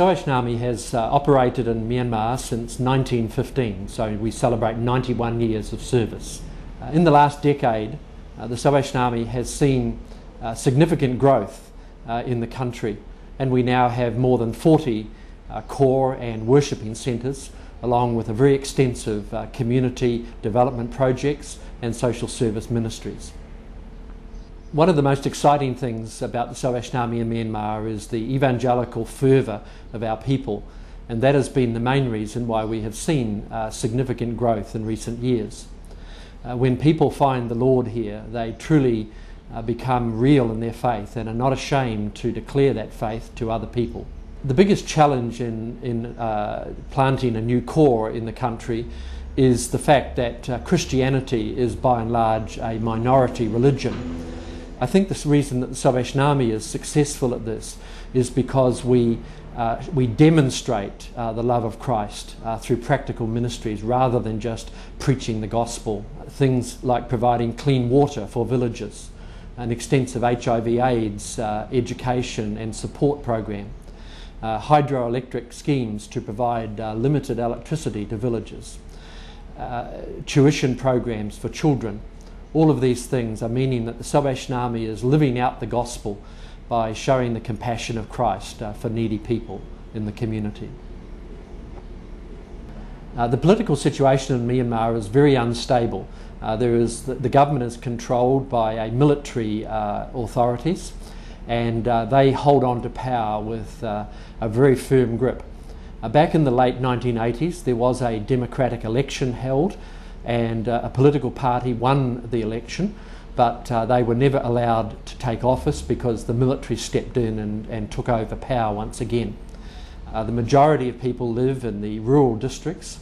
Salvation Army has operated in Myanmar since 1915, so we celebrate 91 years of service. In the last decade, the Salvation Army has seen significant growth in the country, and we now have more than 40 core and worshipping centres, along with a very extensive community development projects and social service ministries. One of the most exciting things about the Salvation Army in Myanmar is the evangelical fervour of our people, and that has been the main reason why we have seen significant growth in recent years. When people find the Lord here, they truly become real in their faith and are not ashamed to declare that faith to other people. The biggest challenge in planting a new core in the country is the fact that Christianity is by and large a minority religion. I think the reason that the Salvation Army is successful at this is because we demonstrate the love of Christ through practical ministries rather than just preaching the gospel. Things like providing clean water for villages, an extensive HIV/AIDS education and support program, hydroelectric schemes to provide limited electricity to villages, tuition programs for children. All of these things are meaning that the Salvation Army is living out the gospel by showing the compassion of Christ for needy people in the community. The political situation in Myanmar is very unstable. The government is controlled by military authorities, and they hold on to power with a very firm grip. Back in the late 1980s, there was a democratic election held, and a political party won the election, but they were never allowed to take office because the military stepped in and took over power once again. The majority of people live in the rural districts,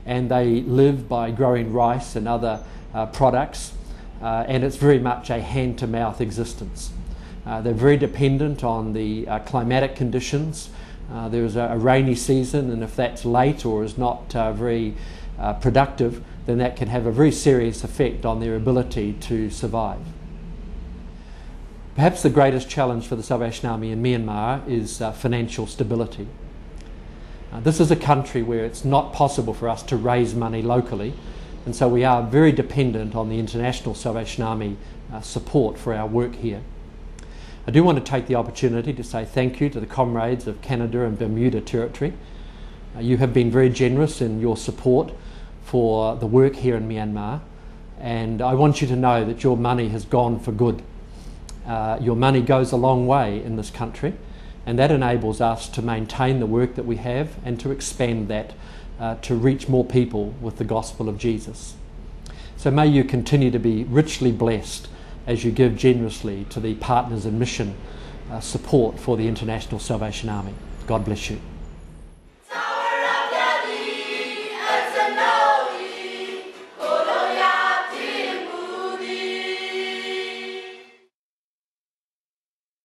and they live by growing rice and other products, and it's very much a hand-to-mouth existence. They're very dependent on the climatic conditions. There's a rainy season, and if that's late or is not very productive, then that can have a very serious effect on their ability to survive. Perhaps the greatest challenge for the Salvation Army in Myanmar is financial stability. This is a country where it's not possible for us to raise money locally, and so we are very dependent on the international Salvation Army support for our work here. I do want to take the opportunity to say thank you to the comrades of Canada and Bermuda Territory. You have been very generous in your support for the work here in Myanmar, and I want you to know that your money has gone for good. Your money goes a long way in this country, and that enables us to maintain the work that we have and to expand that to reach more people with the gospel of Jesus. So may you continue to be richly blessed as you give generously to the Partners in Mission support for the International Salvation Army. God bless you.